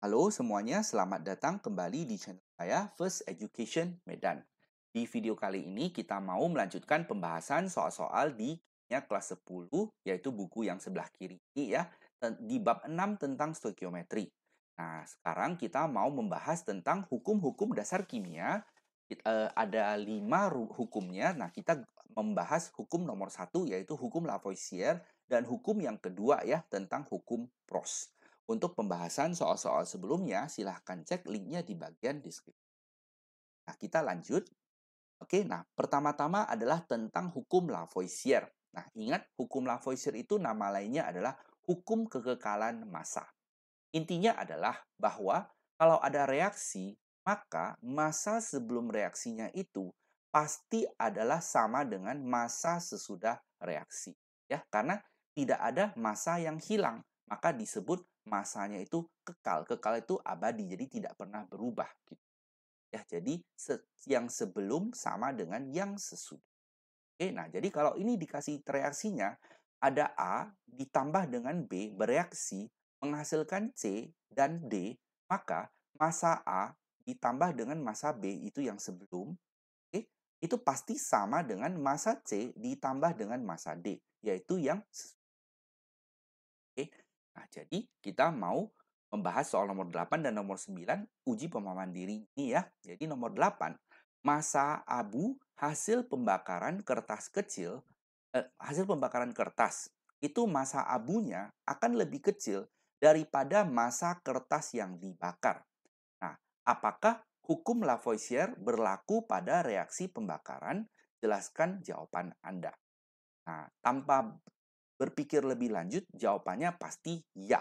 Halo semuanya, selamat datang kembali di channel saya First Education Medan. Di video kali ini kita mau melanjutkan pembahasan soal-soal di kimia kelas 10, yaitu buku yang sebelah kiri ini ya, di bab 6 tentang stoikiometri. Nah, sekarang kita mau membahas tentang hukum-hukum dasar kimia. Ada 5 hukumnya. Nah, kita membahas hukum nomor 1 yaitu hukum Lavoisier dan hukum yang kedua ya tentang hukum Prost. Untuk pembahasan soal-soal sebelumnya, silahkan cek linknya di bagian deskripsi. Nah, kita lanjut. Oke, nah pertama-tama adalah tentang hukum Lavoisier. Nah, ingat hukum Lavoisier itu nama lainnya adalah hukum kekekalan massa. Intinya adalah bahwa kalau ada reaksi, maka massa sebelum reaksinya itu pasti adalah sama dengan massa sesudah reaksi. Ya, karena tidak ada massa yang hilang, maka disebut massanya itu kekal. Kekal itu abadi, jadi tidak pernah berubah gitu. Ya, jadi yang sebelum sama dengan yang sesudah. Oke, nah jadi kalau ini dikasih reaksinya, ada A ditambah dengan B bereaksi menghasilkan C dan D, maka massa A ditambah dengan massa B itu yang sebelum, oke, itu pasti sama dengan massa C ditambah dengan massa D, yaitu yang oke. Nah, jadi kita mau membahas soal nomor 8 dan nomor 9 uji pemahaman diri ini ya. Jadi nomor 8, massa abu hasil pembakaran kertas kecil, hasil pembakaran kertas itu massa abunya akan lebih kecil daripada massa kertas yang dibakar. Nah, apakah hukum Lavoisier berlaku pada reaksi pembakaran? Jelaskan jawaban Anda. Nah, tanpa berpikir lebih lanjut, jawabannya pasti ya.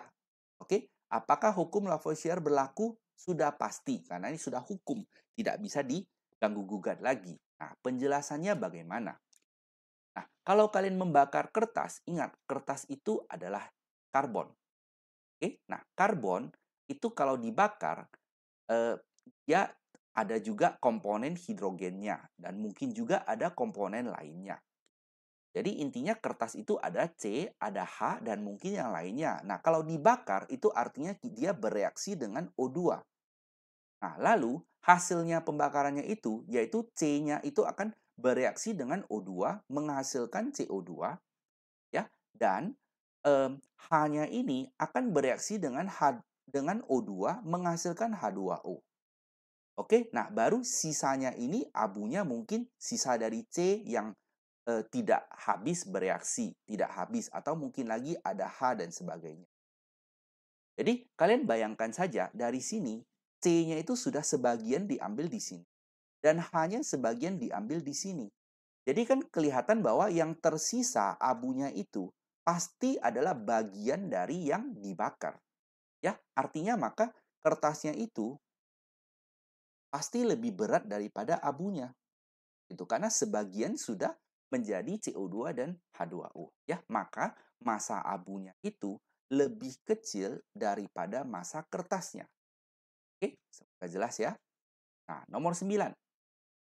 Oke, apakah hukum Lavoisier berlaku? Sudah pasti, karena ini sudah hukum, tidak bisa diganggu-gugat lagi. Nah, penjelasannya bagaimana? Nah, kalau kalian membakar kertas, ingat, kertas itu adalah karbon. Oke, nah, karbon itu kalau dibakar, eh, dia ada juga komponen hidrogennya, dan mungkin juga ada komponen lainnya. Jadi intinya kertas itu ada C, ada H, dan mungkin yang lainnya. Nah, kalau dibakar itu artinya dia bereaksi dengan O2. Nah, lalu hasilnya pembakarannya itu, yaitu C-nya itu akan bereaksi dengan O2, menghasilkan CO2, ya, dan H-nya ini akan bereaksi dengan O2, menghasilkan H2O. Oke, nah baru sisanya ini abunya mungkin sisa dari C yang tidak habis bereaksi, tidak habis, atau mungkin lagi ada H dan sebagainya. Jadi, kalian bayangkan saja dari sini, C-nya itu sudah sebagian diambil di sini. Dan H-nya sebagian diambil di sini. Jadi kan kelihatan bahwa yang tersisa abunya itu pasti adalah bagian dari yang dibakar. Ya, artinya maka kertasnya itu pasti lebih berat daripada abunya. Itu karena sebagian sudah menjadi CO2 dan H2O ya, maka massa abunya itu lebih kecil daripada massa kertasnya. Oke, semoga jelas ya. Nah, nomor 9.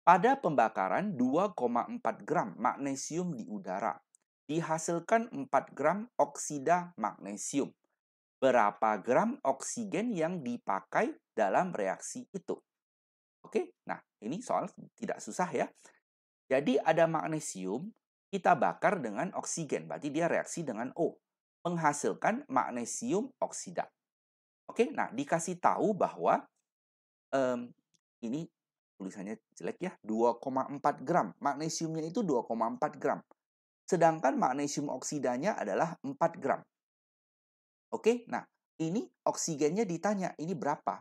Pada pembakaran 2,4 gram magnesium di udara, dihasilkan 4 gram oksida magnesium. Berapa gram oksigen yang dipakai dalam reaksi itu? Oke, nah ini soal tidak susah ya. Jadi ada magnesium, kita bakar dengan oksigen, berarti dia reaksi dengan O, menghasilkan magnesium oksida. Oke, nah dikasih tahu bahwa um, ini tulisannya jelek ya, 2,4 gram. Magnesiumnya itu 2,4 gram. Sedangkan magnesium oksidanya adalah 4 gram. Oke, nah ini oksigennya ditanya, ini berapa?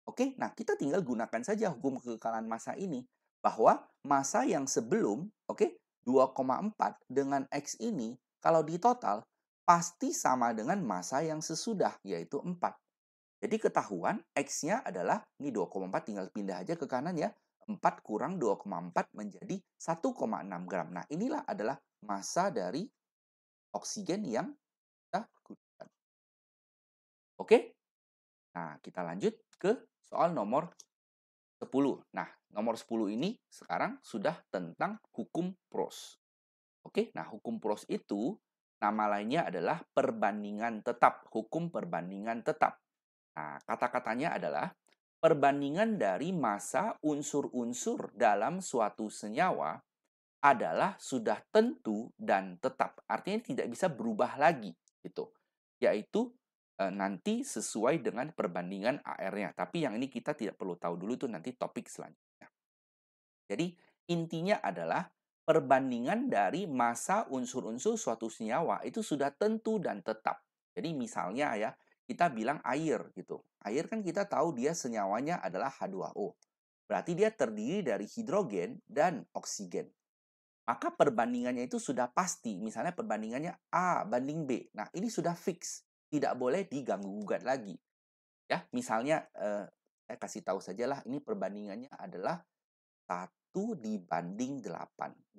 Oke, nah kita tinggal gunakan saja hukum kekekalan massa ini. Bahwa massa yang sebelum, oke, 2,4 dengan X ini, kalau di total, pasti sama dengan massa yang sesudah, yaitu 4. Jadi ketahuan X-nya adalah, ini 2,4 tinggal pindah aja ke kanan ya, 4 kurang 2,4 menjadi 1,6 gram. Nah, inilah adalah massa dari oksigen yang kita gunakan. Oke? Nah, kita lanjut ke soal nomor 10. Nah, nomor 10 ini sekarang sudah tentang hukum Prost. Oke, nah hukum Prost itu nama lainnya adalah perbandingan tetap, hukum perbandingan tetap. Nah, kata-katanya adalah perbandingan dari massa unsur-unsur dalam suatu senyawa adalah sudah tentu dan tetap. Artinya tidak bisa berubah lagi gitu. Yaitu nanti sesuai dengan perbandingan AR-nya. Tapi yang ini kita tidak perlu tahu dulu, itu nanti topik selanjutnya. Jadi intinya adalah perbandingan dari massa unsur-unsur suatu senyawa itu sudah tentu dan tetap. Jadi misalnya ya, kita bilang air gitu. Air kan kita tahu dia senyawanya adalah H2O. Berarti dia terdiri dari hidrogen dan oksigen. Maka perbandingannya itu sudah pasti. Misalnya perbandingannya A banding B. Nah, ini sudah fix. Tidak boleh diganggu-gugat lagi. Ya, misalnya saya kasih tahu sajalah ini perbandingannya adalah 1:8.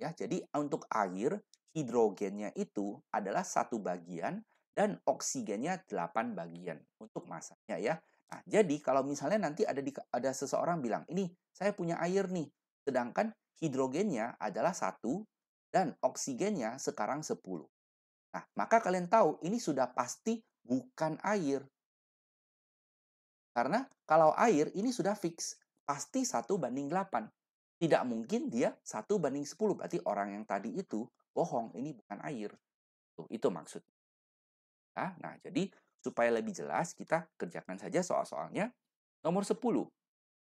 Ya, jadi untuk air, hidrogennya itu adalah 1 bagian dan oksigennya 8 bagian untuk masanya ya. Nah, jadi kalau misalnya nanti ada seseorang bilang, "Ini saya punya air nih." Sedangkan hidrogennya adalah 1 dan oksigennya sekarang 10. Nah, maka kalian tahu ini sudah pasti bukan air. Karena kalau air ini sudah fix, pasti 1:8. Tidak mungkin dia 1:10. Berarti orang yang tadi itu bohong, ini bukan air. Tuh, itu maksud. Nah, jadi supaya lebih jelas, kita kerjakan saja soal-soalnya. Nomor 10.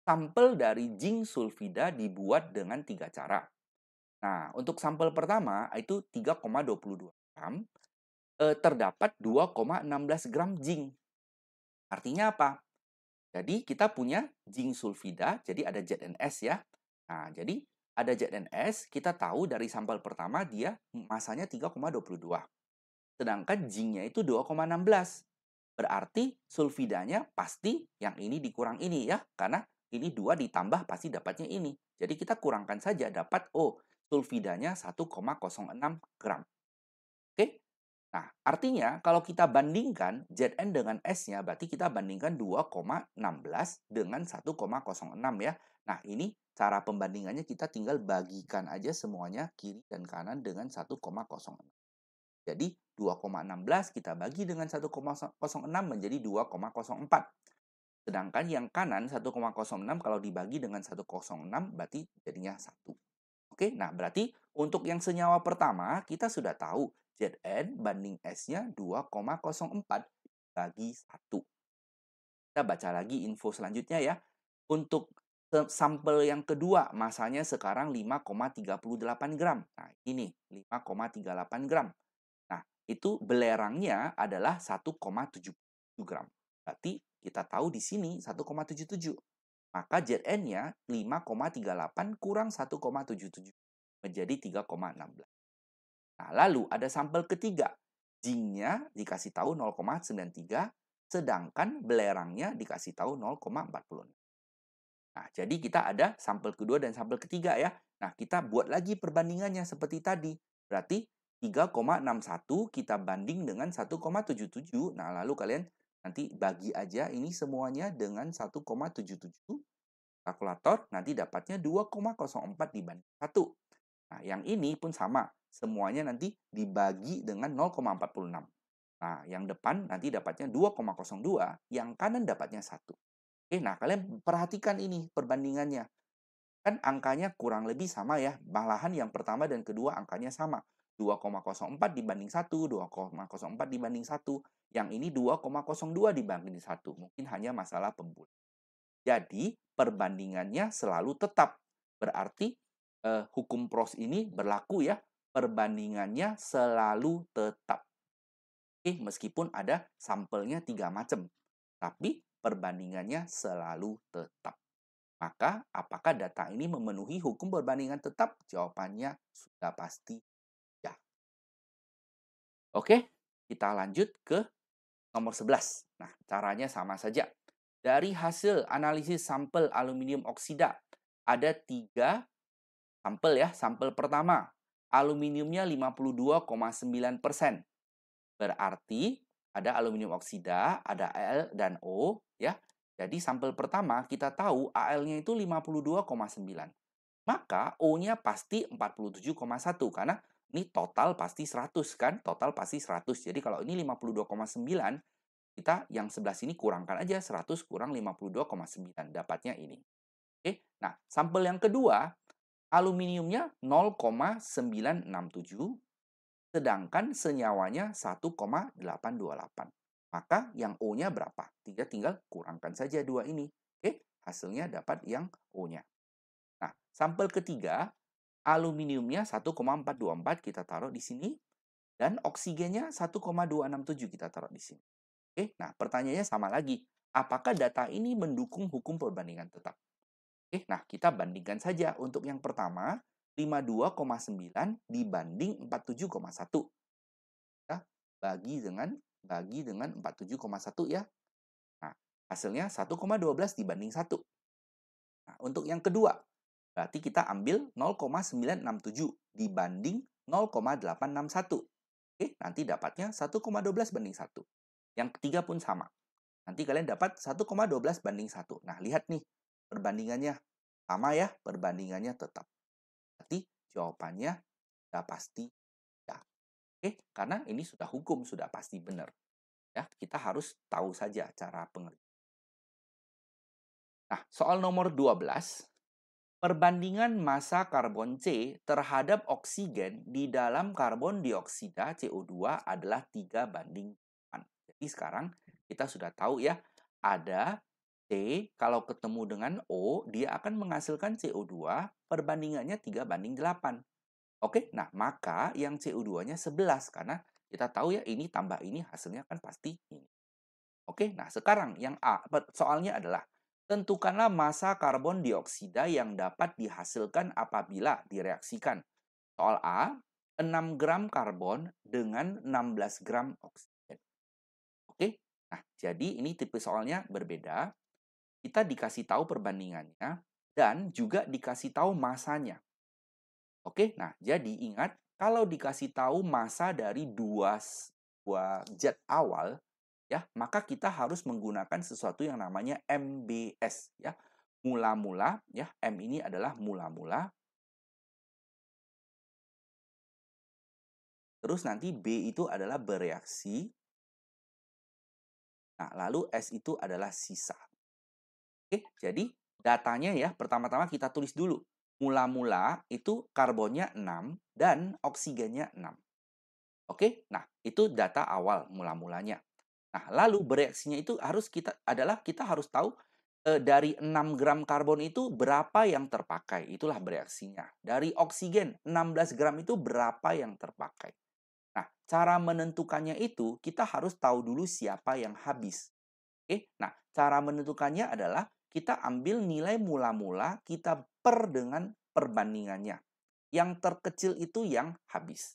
Sampel dari zinc sulfida dibuat dengan 3 cara. Nah, untuk sampel pertama itu 3,22 gram, terdapat 2,16 gram zinc. Artinya apa? Jadi kita punya zinc sulfida, jadi ada ZNS ya. Nah, jadi ada ZNS, kita tahu dari sampel pertama dia masanya 3,22. Sedangkan zincnya itu 2,16. Berarti sulfidanya pasti yang ini dikurang ini ya, karena ini 2 ditambah pasti dapatnya ini. Jadi kita kurangkan saja, dapat sulfidanya 1,06 gram. Oke? Nah, artinya kalau kita bandingkan Zn dengan S-nya, berarti kita bandingkan 2,16 dengan 1,06 ya. Nah, ini cara pembandingannya kita tinggal bagikan aja semuanya kiri dan kanan dengan 1,06. Jadi 2,16 kita bagi dengan 1,06 menjadi 2,04. Sedangkan yang kanan 1,06 kalau dibagi dengan 1,06 berarti jadinya 1. Oke, nah berarti untuk yang senyawa pertama kita sudah tahu Zn banding S-nya 2,04 bagi 1. Kita baca lagi info selanjutnya ya. Untuk sampel yang kedua masanya sekarang 5,38 gram. Nah, ini 5,38 gram. Nah, itu belerangnya adalah 1,77 gram. Berarti kita tahu di sini 1,77. Maka Zn-nya 5,38 kurang 1,77 menjadi 3,16. Nah, lalu ada sampel ketiga. Zinc-nya dikasih tahu 0,93, sedangkan belerangnya dikasih tahu 0,46. Nah, jadi kita ada sampel kedua dan sampel ketiga ya. Nah, kita buat lagi perbandingannya seperti tadi. Berarti 3,61 kita banding dengan 1,77. Nah, lalu kalian nanti bagi aja ini semuanya dengan 1,77. Kalkulator nanti dapatnya 2,04 dibanding 1. Nah, yang ini pun sama. Semuanya nanti dibagi dengan 0,46. Nah, yang depan nanti dapatnya 2,02, yang kanan dapatnya 1. Oke, nah kalian perhatikan ini perbandingannya. Kan angkanya kurang lebih sama ya. Malahan yang pertama dan kedua angkanya sama. 2,04 dibanding 1, 2,04 dibanding 1. Yang ini 2,02 dibanding 1. Mungkin hanya masalah pembulan. Jadi, perbandingannya selalu tetap. Berarti hukum Pros ini berlaku ya. Perbandingannya selalu tetap. Oke, meskipun ada sampelnya 3 macam. Tapi perbandingannya selalu tetap. Maka, apakah data ini memenuhi hukum perbandingan tetap? Jawabannya sudah pasti ya. Oke, kita lanjut ke nomor 11. Nah, caranya sama saja. Dari hasil analisis sampel aluminium oksida, ada 3 sampel ya. Sampel pertama, aluminiumnya 52,9%. Berarti ada aluminium oksida, ada Al dan O ya. Jadi sampel pertama kita tahu Al-nya itu 52,9. Maka O-nya pasti 47,1 karena ini total pasti 100 kan? Total pasti 100. Jadi kalau ini 52,9 kita yang sebelah sini kurangkan aja 100 kurang 52,9, dapatnya ini. Oke, nah sampel yang kedua, aluminiumnya 0,967, sedangkan senyawanya 1,828. Maka yang O-nya berapa? Tinggal kurangkan saja dua ini. Oke, hasilnya dapat yang O-nya. Nah, sampel ketiga, aluminiumnya 1,424 kita taruh di sini, dan oksigennya 1,267 kita taruh di sini. Oke, nah pertanyaannya sama lagi. Apakah data ini mendukung hukum perbandingan tetap? Oke, nah kita bandingkan saja. Untuk yang pertama, 52,9 dibanding 47,1. Ya, bagi dengan 47,1 ya. Nah, hasilnya 1,12 dibanding 1. Nah, untuk yang kedua, berarti kita ambil 0,967 dibanding 0,861. Oke, nanti dapatnya 1,12 banding 1. Yang ketiga pun sama. Nanti kalian dapat 1,12 banding 1. Nah, lihat nih perbandingannya. Sama ya, perbandingannya tetap. Berarti jawabannya sudah pasti ya. Oke, karena ini sudah hukum, sudah pasti benar. Ya, kita harus tahu saja cara pengertian. Nah, soal nomor 12, perbandingan massa karbon C terhadap oksigen di dalam karbon dioksida CO2 adalah 3:8. Jadi sekarang kita sudah tahu ya, ada C kalau ketemu dengan O, dia akan menghasilkan CO2, perbandingannya 3:8. Oke, nah maka yang CO2-nya 11, karena kita tahu ya ini tambah ini hasilnya kan pasti ini. Oke, nah sekarang yang A, soalnya adalah tentukanlah massa karbon dioksida yang dapat dihasilkan apabila direaksikan. Soal A, 6 gram karbon dengan 16 gram oksigen. Oke, nah jadi ini tipe soalnya berbeda. Kita dikasih tahu perbandingannya dan juga dikasih tahu masanya. Oke, nah jadi ingat kalau dikasih tahu massa dari dua zat awal, ya, maka kita harus menggunakan sesuatu yang namanya MBS, ya. Mula-mula, ya, M ini adalah mula-mula. Terus nanti B itu adalah bereaksi. Nah, lalu S itu adalah sisa. Oke, jadi datanya ya, pertama-tama kita tulis dulu. Mula-mula itu karbonnya 6 dan oksigennya 6. Oke, nah itu data awal mula-mulanya. Nah, lalu bereaksinya itu kita harus tahu dari 6 gram karbon itu berapa yang terpakai. Itulah bereaksinya. Dari oksigen 16 gram itu berapa yang terpakai. Nah, cara menentukannya itu kita harus tahu dulu siapa yang habis. Oke, nah cara menentukannya adalah kita ambil nilai mula-mula, kita per dengan perbandingannya. Yang terkecil itu yang habis.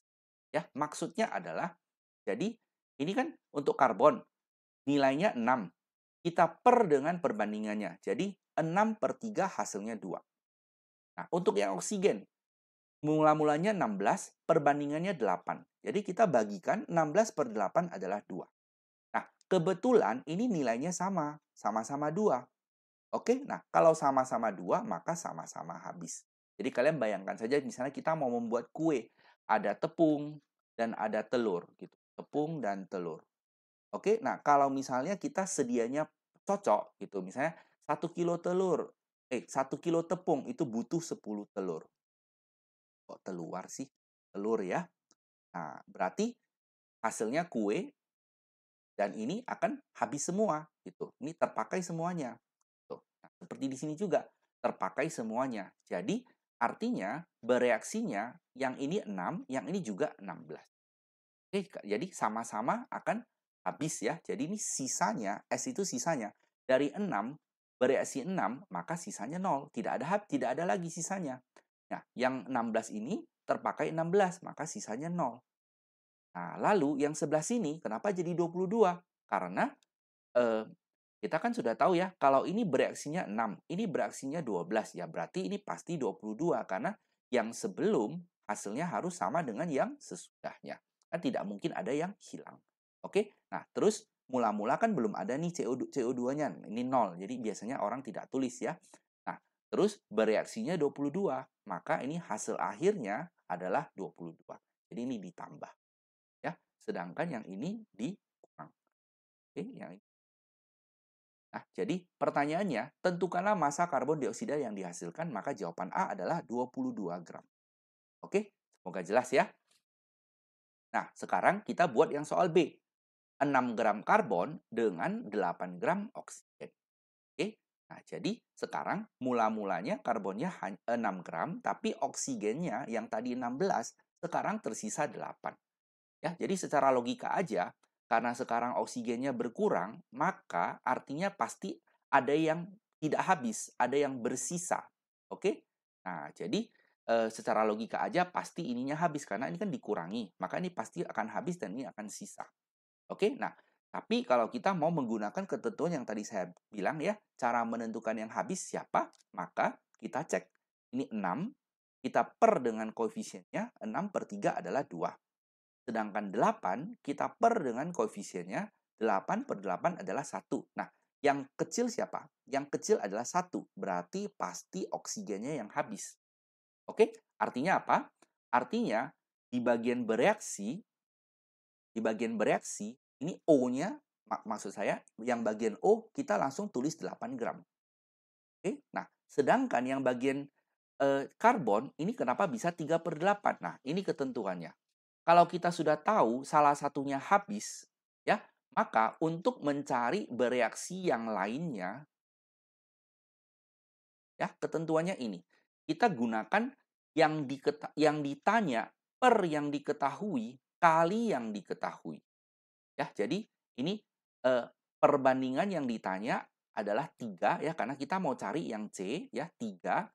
Ya, maksudnya adalah jadi ini kan untuk karbon nilainya 6. Kita per dengan perbandingannya. Jadi 6/3 hasilnya 2. Nah, untuk yang oksigen mula-mulanya 16, perbandingannya 8. Jadi kita bagikan 16/8 adalah 2. Nah, kebetulan ini nilainya sama-sama 2. Oke, nah kalau sama-sama 2 maka sama-sama habis. Jadi kalian bayangkan saja misalnya kita mau membuat kue, ada tepung dan ada telur gitu. Tepung dan telur. Oke, nah kalau misalnya kita sedianya cocok gitu, misalnya 1 kilo tepung itu butuh 10 telur. Kok teluar sih? Telur ya. Nah, berarti hasilnya kue dan ini akan habis semua gitu. Ini terpakai semuanya. Tuh. Nah, seperti di sini juga terpakai semuanya. Jadi artinya bereaksinya yang ini 6, yang ini juga 16. Oke, jadi sama-sama akan habis ya. Jadi ini sisanya, S itu sisanya. Dari 6, bereaksi 6, maka sisanya 0. Tidak ada lagi sisanya. Nah, yang 16 ini terpakai 16, maka sisanya 0. Nah, lalu yang sebelah sini kenapa jadi 22? Karena eh, kita kan sudah tahu ya, kalau ini bereaksinya 6, ini bereaksinya 12 ya, berarti ini pasti 22 karena yang sebelum hasilnya harus sama dengan yang sesudahnya. Kan tidak mungkin ada yang hilang. Oke, nah terus mula-mula kan belum ada nih CO2-nya, ini 0, jadi biasanya orang tidak tulis ya. Nah, terus bereaksinya 22, maka ini hasil akhirnya adalah 22. Jadi ini ditambah. Ya, sedangkan yang ini dikurang. Oke, yang ini. Nah, jadi pertanyaannya, tentukanlah massa karbon dioksida yang dihasilkan, maka jawaban A adalah 22 gram. Oke, semoga jelas ya. Nah, sekarang kita buat yang soal B. 6 gram karbon dengan 8 gram oksigen. Oke, nah jadi sekarang mula-mulanya karbonnya 6 gram, tapi oksigennya yang tadi 16, sekarang tersisa 8. Ya, jadi secara logika aja, karena sekarang oksigennya berkurang, maka artinya pasti ada yang tidak habis, ada yang bersisa. Oke? Nah, jadi secara logika aja pasti ininya habis karena ini kan dikurangi, maka ini pasti akan habis dan ini akan sisa. Oke? Nah, tapi kalau kita mau menggunakan ketentuan yang tadi saya bilang ya, cara menentukan yang habis siapa, maka kita cek. Ini 6, kita per dengan koefisiennya, 6/3 adalah 2. Sedangkan 8 kita per dengan koefisiennya, 8/8 adalah 1. Nah, yang kecil siapa? Yang kecil adalah 1. Berarti pasti oksigennya yang habis. Oke? Artinya apa? Artinya di bagian bereaksi, ini O-nya, maksud saya, yang bagian O kita langsung tulis 8 gram. Oke? Nah, sedangkan yang bagian karbon ini kenapa bisa 3/8? Nah, ini ketentuannya. Kalau kita sudah tahu salah satunya habis, ya, maka untuk mencari bereaksi yang lainnya, ya, ketentuannya ini. Kita gunakan yang ditanya per yang diketahui kali yang diketahui. Ya, jadi ini perbandingan yang ditanya adalah 3 ya, karena kita mau cari yang C ya, 3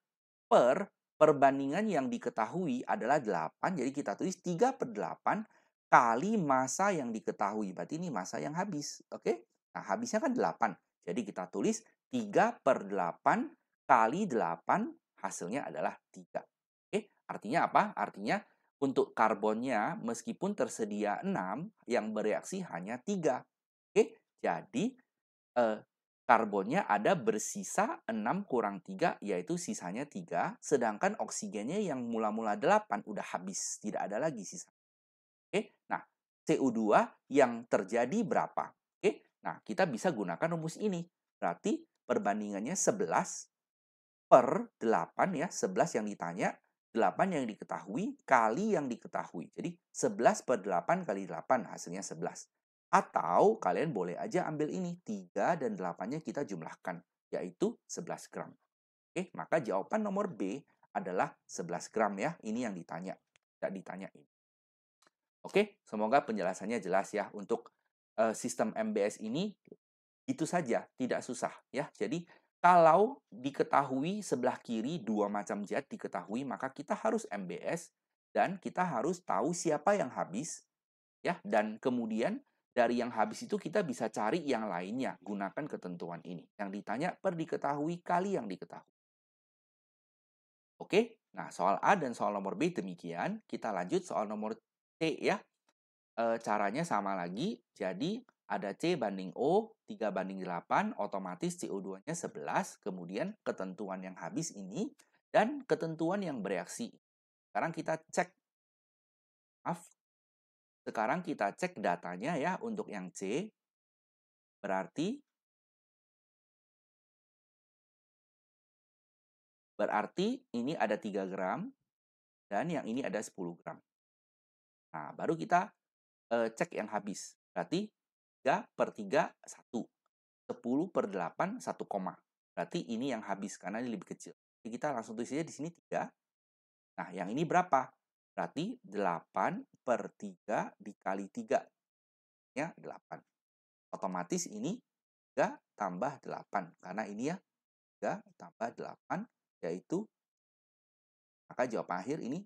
per perbandingan yang diketahui adalah 8, jadi kita tulis 3/8 kali massa yang diketahui. Berarti ini massa yang habis, oke? Nah, habisnya kan 8. Jadi kita tulis 3/8 kali 8, hasilnya adalah 3. Oke, artinya apa? Artinya untuk karbonnya meskipun tersedia 6, yang bereaksi hanya 3. Oke, jadi eh, karbonnya ada bersisa 6 kurang 3, yaitu sisanya 3. Sedangkan oksigennya yang mula-mula 8 udah habis, tidak ada lagi sisa. Oke, nah CO2 yang terjadi berapa? Oke, nah kita bisa gunakan rumus ini. Berarti perbandingannya 11 per 8 ya, 11 yang ditanya, 8 yang diketahui kali yang diketahui. Jadi 11/8 kali 8 hasilnya 11. Atau kalian boleh aja ambil ini, 3 dan 8-nya kita jumlahkan, yaitu 11 gram. Oke, maka jawaban nomor B adalah 11 gram ya. Ini yang ditanya, tidak ditanya ini. Oke, semoga penjelasannya jelas ya. Untuk sistem MBS ini itu saja, tidak susah ya. Jadi kalau diketahui sebelah kiri 2 macam zat diketahui, maka kita harus MBS dan kita harus tahu siapa yang habis ya, dan kemudian dari yang habis itu kita bisa cari yang lainnya gunakan ketentuan ini. Yang ditanya per diketahui kali yang diketahui. Oke, nah soal A dan soal nomor B demikian. Kita lanjut soal nomor C ya. Caranya sama lagi. Jadi ada C banding O, 3/8, otomatis CO2-nya 11, kemudian ketentuan yang habis ini, dan ketentuan yang bereaksi. Sekarang kita cek, maaf, sekarang kita cek datanya ya untuk yang C, berarti ini ada 3 gram, dan yang ini ada 10 gram. Nah, baru kita cek yang habis. Berarti 3/3, 1. 10/8, 1 koma. Berarti ini yang habis karena ini lebih kecil. Jadi kita langsung tulis saja di sini 3. Nah, yang ini berapa? Berarti 8/3 dikali 3. Ya, 8. Otomatis ini 3 tambah 8. Karena ini ya, 3 tambah 8, yaitu, maka jawaban akhir ini.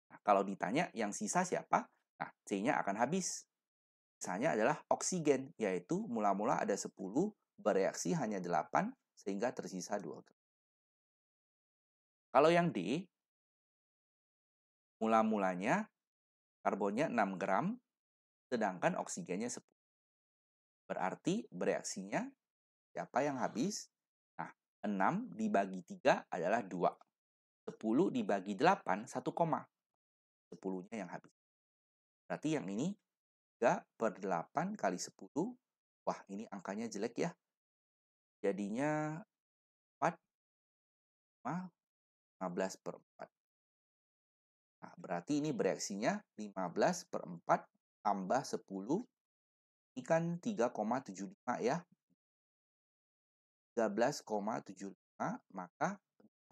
Nah, kalau ditanya yang sisa siapa? Nah, C-nya akan habis. Sisanya adalah oksigen, yaitu mula-mula ada 10, bereaksi hanya 8, sehingga tersisa 2 gram. Kalau yang D, mula-mulanya karbonnya 6 gram, sedangkan oksigennya 10. Berarti bereaksinya siapa yang habis? Nah, 6 dibagi 3 adalah 2. 10 dibagi 8, 1 koma. 10-nya yang habis. Berarti yang ini 3/8 kali 10. Wah, ini angkanya jelek ya. Jadinya 4, 5, 15/4. Nah, berarti ini bereaksinya 15/4 tambah 10. Ini kan 3,75 ya. 13,75, maka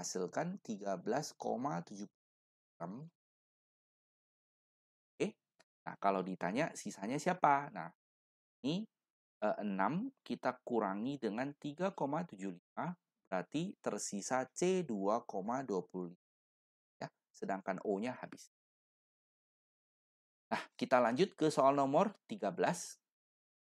hasilkan 13,7 gram. Oke. Nah, kalau ditanya sisanya siapa? Nah, ini 6 kita kurangi dengan 3,75, berarti tersisa C2,25 ya. Sedangkan O-nya habis. Nah, kita lanjut ke soal nomor 13.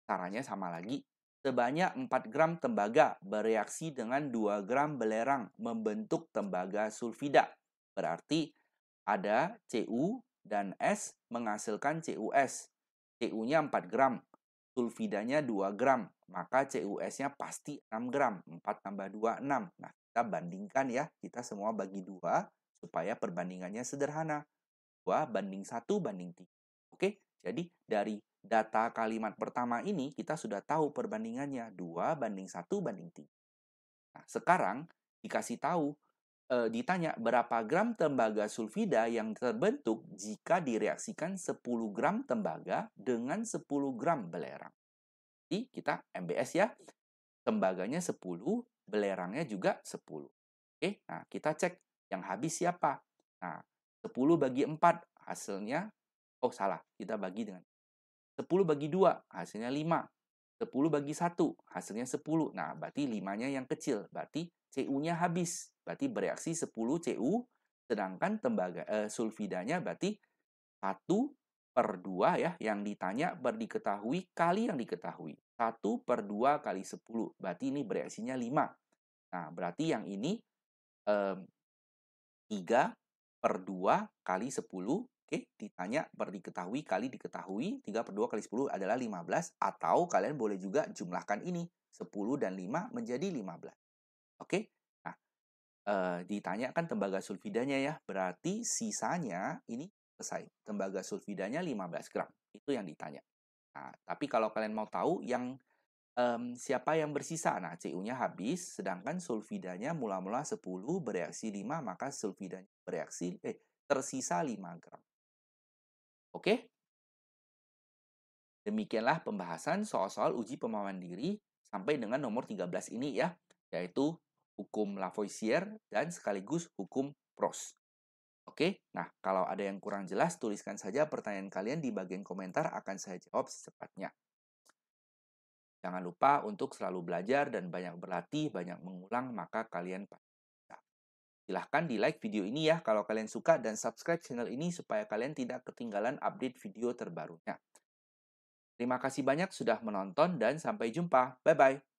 Caranya sama lagi. Sebanyak 4 gram tembaga bereaksi dengan 2 gram belerang membentuk tembaga sulfida. Berarti ada Cu dan S menghasilkan CuS. Cu-nya 4 gram, sulfidanya 2 gram, maka CuS-nya pasti 6 gram. 4 tambah 2, 6. Nah, kita bandingkan ya. Kita semua bagi 2 supaya perbandingannya sederhana. 2 banding 1 banding 3. Oke, jadi dari data kalimat pertama ini kita sudah tahu perbandingannya 2 banding 1 banding 3. Nah, sekarang dikasih tahu, ditanya berapa gram tembaga sulfida yang terbentuk jika direaksikan 10 gram tembaga dengan 10 gram belerang. Jadi kita MBS ya, tembaganya 10, belerangnya juga 10. Oke, nah kita cek yang habis siapa. Nah, 10 bagi 4 hasilnya, oh salah, kita bagi dengan 10 bagi 2 hasilnya 5. 10 bagi 1 hasilnya 10. Nah, berarti 5-nya yang kecil. Berarti Cu-nya habis. Berarti bereaksi 10 Cu, sedangkan sulfidanya berarti 1/2 ya, yang ditanya diketahui kali yang diketahui. 1/2 kali 10. Berarti ini bereaksinya 5. Nah, berarti yang ini 3/2 kali 10. Oke, ditanya diketahui kali diketahui. 3/2 kali 10 adalah 15. Atau kalian boleh juga jumlahkan ini. 10 dan 5 menjadi 15. Oke, nah ditanya kan tembaga sulfidanya ya. Berarti sisanya ini selesai. Tembaga sulfidanya 15 gram. Itu yang ditanya. Nah, tapi kalau kalian mau tahu yang siapa yang bersisa? Nah, Cu-nya habis, sedangkan sulfidanya mula-mula 10, bereaksi 5, maka sulfidanya tersisa 5 gram. Oke? Demikianlah pembahasan soal-soal uji pemahaman diri sampai dengan nomor 13 ini ya, yaitu hukum Lavoisier dan sekaligus hukum Prost. Oke, nah kalau ada yang kurang jelas, tuliskan saja pertanyaan kalian di bagian komentar, akan saya jawab secepatnya. Jangan lupa untuk selalu belajar dan banyak berlatih, banyak mengulang, maka kalian pasti bisa. Silahkan di-like video ini ya kalau kalian suka dan subscribe channel ini supaya kalian tidak ketinggalan update video terbarunya. Terima kasih banyak sudah menonton dan sampai jumpa. Bye-bye.